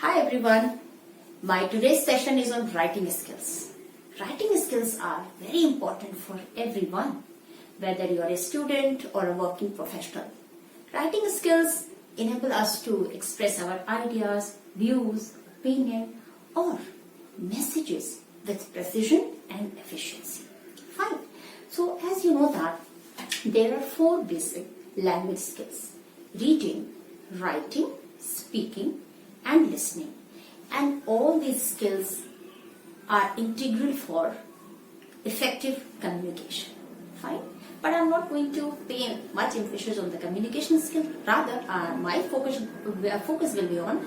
Hi everyone, my today's session is on writing skills. Writing skills are very important for everyone, whether you are a student or a working professional. Writing skills enable us to express our ideas, views, opinion or messages with precision and efficiency. Fine. So as you know that there are 4 basic language skills: reading, writing, speaking and listening, and all these skills are integral for effective communication. Fine, but I'm not going to pay much emphasis on the communication skill. Rather, my focus will be on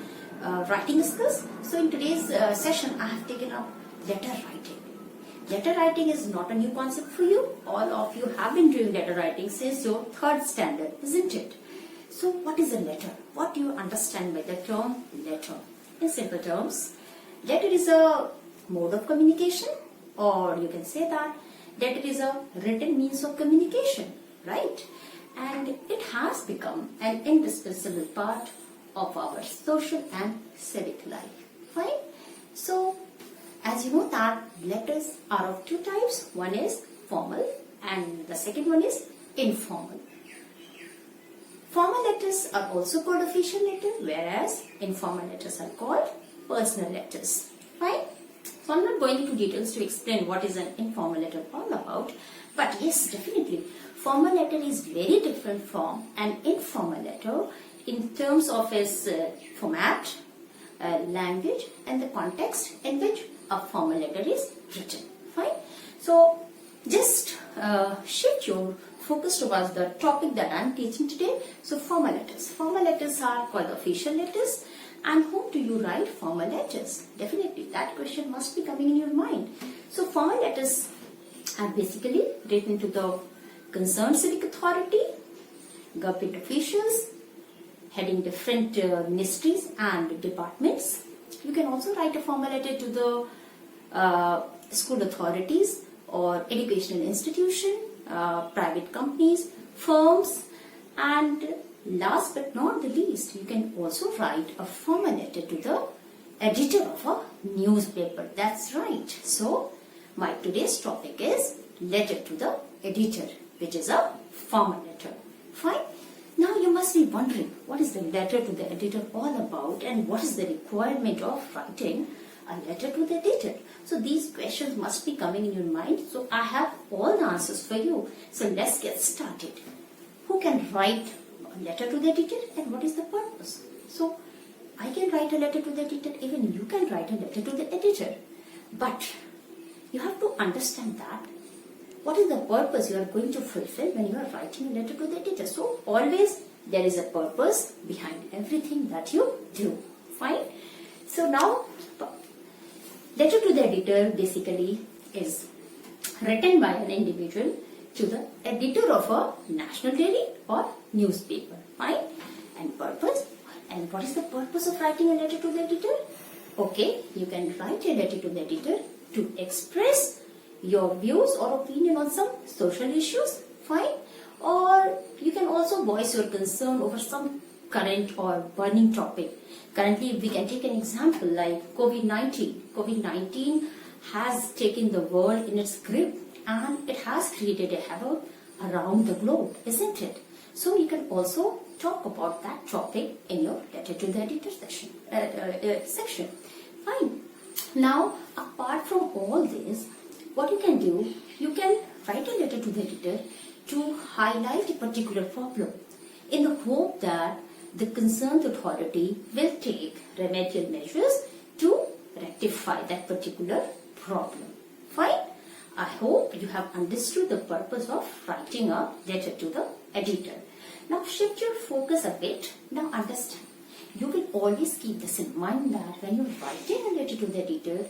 writing skills. So in today's session, I have taken up letter writing. Letter writing is not a new concept for you. All of you have been doing letter writing since your 3rd standard, isn't it? So what is a letter? What do you understand by the term letter? In simple terms, letter is a mode of communication, or you can say that letter is a written means of communication, right? And it has become an indispensable part of our social and civic life. Fine? So, as you know that letters are of 2 types. One is formal and the second one is informal. Formal letters are also called official letters, whereas informal letters are called personal letters. Right? So I'm not going into details to explain what is an informal letter all about, but yes, definitely, formal letter is very different from an informal letter in terms of its format, language and the context in which a formal letter is written. Fine? So just shift your focus towards the topic that I am teaching today. So formal letters. Formal letters are called official letters. And whom do you write formal letters? Definitely that question must be coming in your mind. So formal letters are basically written to the concerned civic authority, government officials, heading different ministries and departments. You can also write a formal letter to the school authorities or educational institution, private companies, firms, and last but not the least, you can also write a formal letter to the editor of a newspaper. That's right. So, my today's topic is letter to the editor, which is a formal letter. Fine. Now you must be wondering, what is the letter to the editor all about and what is the requirement of writing a letter to the editor? So these questions must be coming in your mind. So I have all the answers for you. So let's get started. Who can write a letter to the editor and what is the purpose? So I can write a letter to the editor, even you can write a letter to the editor. But you have to understand that what is the purpose you are going to fulfill when you are writing a letter to the editor. So always there is a purpose behind everything that you do. Fine? So now, letter to the editor basically is written by an individual to the editor of a national daily or newspaper. Fine? And purpose? And what is the purpose of writing a letter to the editor? Okay, you can write a letter to the editor to express your views or opinion on some social issues. Fine? Or you can also voice your concern over some current or burning topic. Currently, we can take an example like COVID-19. COVID-19 has taken the world in its grip and it has created a havoc around the globe, isn't it? So you can also talk about that topic in your letter to the editor section. Fine. Now, apart from all this, what you can do, you can write a letter to the editor to highlight a particular problem in the hope that the concerned authority will take remedial measures to rectify that particular problem. Fine? I hope you have understood the purpose of writing a letter to the editor. Now shift your focus a bit. Now understand. You will always keep this in mind that when you're writing a letter to the editor,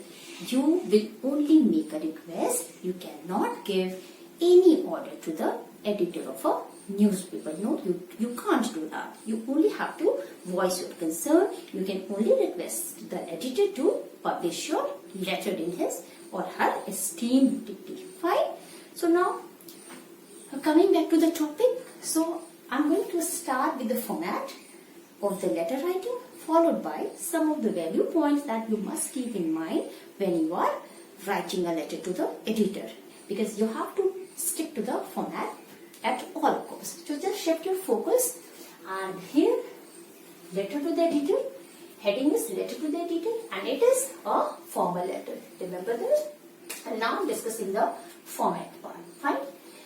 you will only make a request. You cannot give any order to the editor of a newspaper. No, you can't do that. You only have to voice your concern. You can only request the editor to publish your letter in his or her esteemed dignity. Fine? So now, coming back to the topic. So I'm going to start with the format of the letter writing. followed by some of the value points that you must keep in mind when you are writing a letter to the editor, because you have to stick to the format at all costs. So just shift your focus, and here letter to the editor, heading is letter to the editor, and it is a formal letter. Remember this? And now I'm discussing the format part. Fine.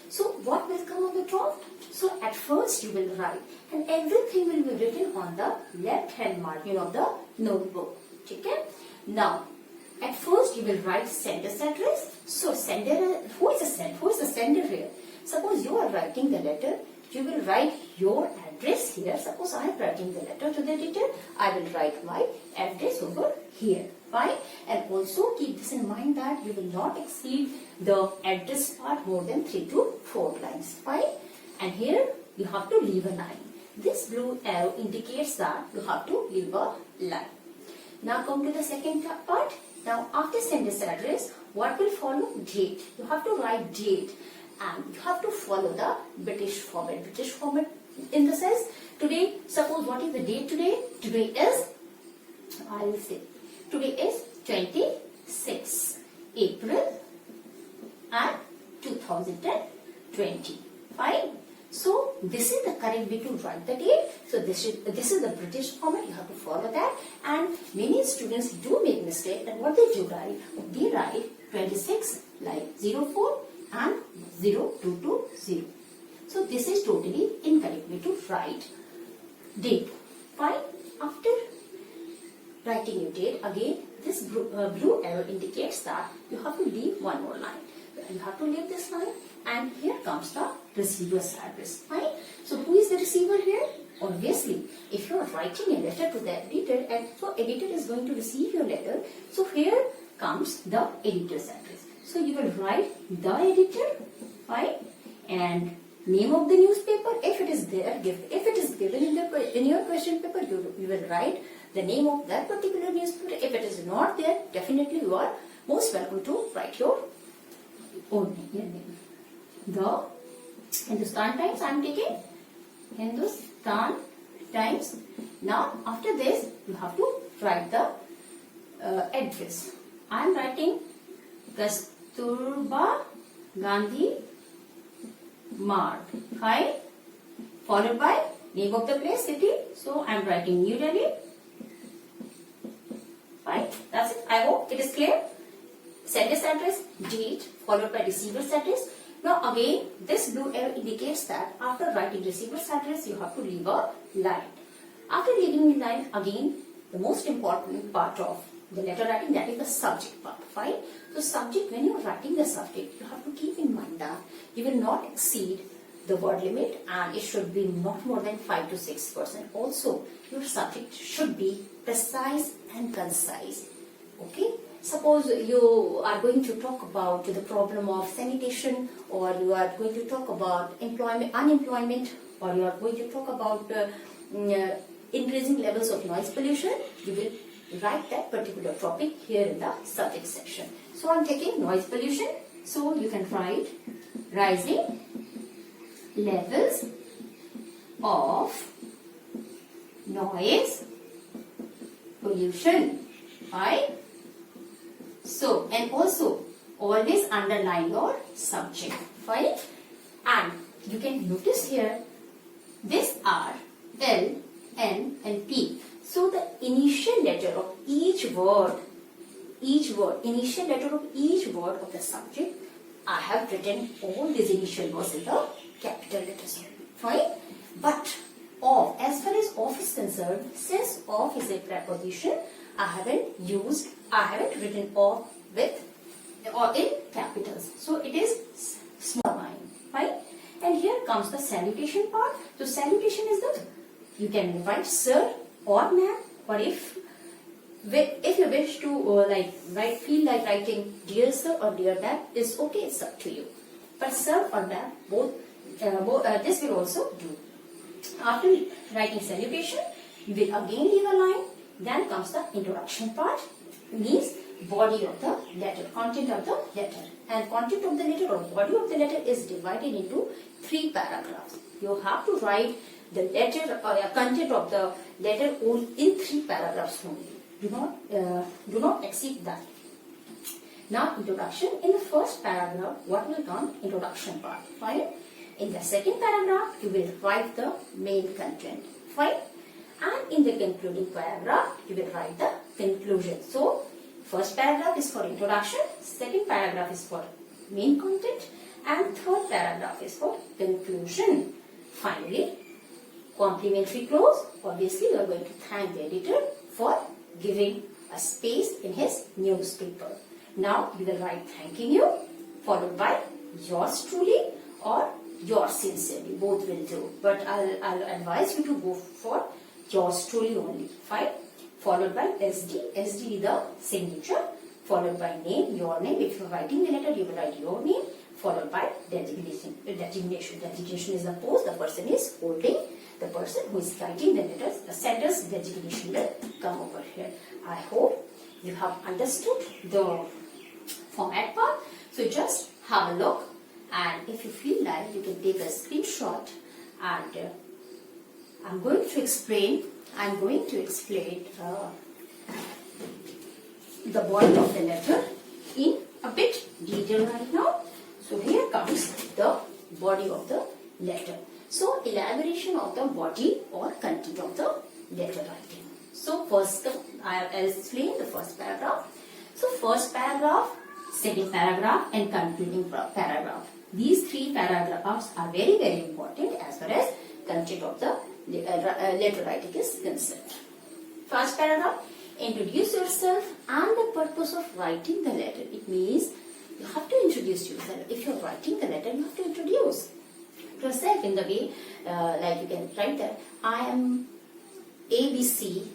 So what will come on the draft? So at first you will write, and everything will be written on the left hand margin of the notebook. Okay? Now at first you will write sender's address. So sender, who is the sender here? Suppose you are writing the letter, you will write your address here. Suppose I am writing the letter to the editor, I will write my address over here. Fine. And also keep this in mind that you will not exceed the address part more than 3 to 4 lines. Fine. And here you have to leave a line. This blue arrow indicates that you have to leave a line. Now come to the second part. Now after sender's address, what will follow? Date. You have to write date, and you have to follow the British format. British format in the sense, today, suppose what is the date today? Today is, I will say, today is 26 April and 2020. Fine. So this is the correct way to write the date. So this is the British format. You have to follow that. And many students do make mistake. And what they do write? They write 26 like 04 and 0220. So this is totally incorrect way to write date. Fine. After writing your date, again this blue arrow indicates that you have to leave one more line. You have to leave this line, and here comes the receiver's address. Fine. So who is the receiver here? Obviously, if you are writing a letter to the editor, and so editor is going to receive your letter, so here comes the editor's address. So you will write the editor, fine, and name of the newspaper. If it is there, if it is given in your question paper, you will write the name of that particular newspaper. If it is not there, definitely you are most welcome to write your own name. The Hindustan Times, I am taking Hindustan Times. Now after this you have to write the address. I am writing Kasturba Gandhi Marg, fine, followed by name of the place, city. So I am writing New Delhi. Fine, that's it. I hope it is clear. Sender's address, date, followed by receiver's address. Now again, this blue arrow indicates that after writing receiver's address, you have to leave a line. After leaving the line, again, the most important part of the letter writing, that is the subject part. Fine. So subject, when you are writing the subject, you have to keep in mind that you will not exceed the word limit, and it should be not more than 5 to 6%. Also, your subject should be precise and concise. Okay. Suppose you are going to talk about the problem of sanitation, or you are going to talk about unemployment, or you are going to talk about increasing levels of noise pollution, you will write that particular topic here in the subject section. So I am taking noise pollution. So you can write rising levels of noise pollution. Right? So, and also always underline your subject. Fine. And you can notice here this R, L, N and P. So the initial letter of each word, initial letter of each word of the subject, I have written all these initial words in the capital letters. Fine. But of, as far as of is concerned, since of is a preposition, I haven't written of with or in capitals. So it is small line. Fine. And here comes the salutation part. So salutation is the, you can write sir or ma'am, or if you wish to feel like writing dear sir or dear ma'am, is okay, it's up to you. But sir or ma'am, both this will also do. After writing salutation, you will again leave a line. Then comes the introduction part, means body of the letter, content of the letter. And content of the letter or body of the letter is divided into 3 paragraphs. You have to write the letter or content of the letter only in 3 paragraphs only. Do not exceed that. Now, introduction. In the first paragraph, what will come? Introduction part. Fine. In the second paragraph, you will write the main content. Fine. And in the concluding paragraph, you will write the conclusion. So, first paragraph is for introduction, second paragraph is for main content, and third paragraph is for conclusion. Finally, complimentary clause. Obviously, you are going to thank the editor for giving a space in his newspaper. Now, you will write thanking you, followed by yours truly or yours sincerely. Both will do. But I'll advise you to go for yours truly only. Fine. Followed by SD. SD is the signature. Followed by name, your name. If you are writing the letter, you will write your name. Followed by designation. Designation is the post the person is holding. The person who is writing the letters, the sender's designation will come over here. I hope you have understood the format part. So just have a look, and if you feel like, you can take a screenshot, and I'm going to explain the body of the letter in a bit detail right now. So here comes the body of the letter. So elaboration of the body or content of the letter writing. So first I'll explain the first paragraph. So first paragraph, second paragraph, and concluding paragraph. These 3 paragraphs are very, very important as far as content of the letter writing is concerned. First paragraph, introduce yourself and the purpose of writing the letter. It means you have to introduce yourself. If you are writing the letter, you have to introduce yourself in the way, like you can write that I am ABC.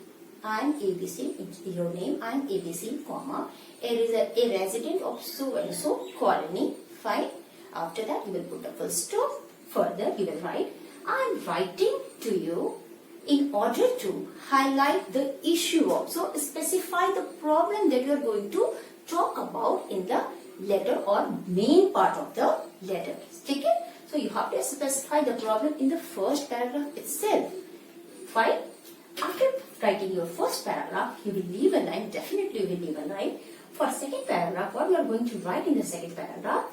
I am ABC, your name, I am ABC, comma, a resident of so and so colony. Fine. After that, you will put a full stop. Further, you will write, I am writing to you in order to highlight the issue of. So, specify the problem that you are going to talk about in the letter or main part of the letter. Take it? So, you have to specify the problem in the first paragraph itself. Fine. After writing your first paragraph, you will leave a line. Definitely, you will leave a line. For second paragraph, what you are going to write in the second paragraph?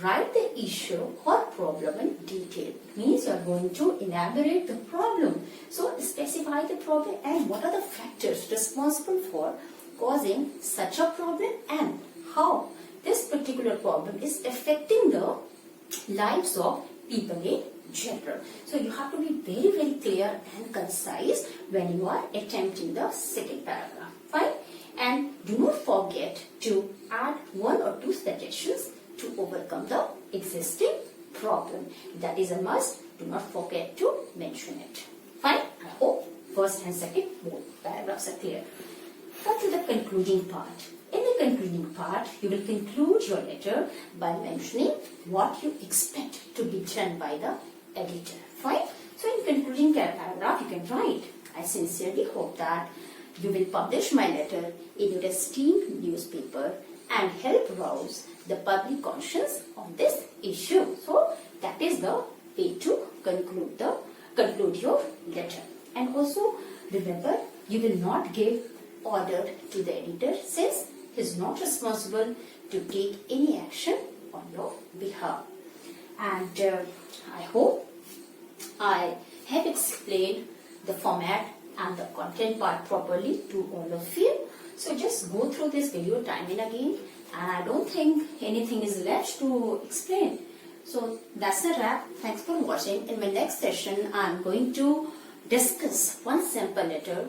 Write the issue or problem in detail. Means you are going to elaborate the problem. So specify the problem and what are the factors responsible for causing such a problem and how this particular problem is affecting the lives of people in general. So you have to be very, very clear and concise when you are attempting the second paragraph. Fine? And do not forget to add 1 or 2 suggestions to overcome the existing problem. That is a must. Do not forget to mention it. Fine? I hope first and second both paragraphs are clear. Come to the concluding part. In the concluding part, you will conclude your letter by mentioning what you expect to be done by the editor. Fine? So in concluding paragraph, you can write, I sincerely hope that you will publish my letter in your esteemed newspaper and help rouse the public conscience on this issue. So that is the way to conclude your letter. And also remember, you will not give order to the editor since he is not responsible to take any action on your behalf. And I hope I have explained the format and the content part properly to all of you. So just go through this video time and again, and I don't think anything is left to explain. So that's a wrap. Thanks for watching. In my next session, I'm going to discuss one sample letter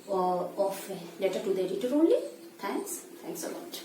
of letter to the editor only. Thanks a lot.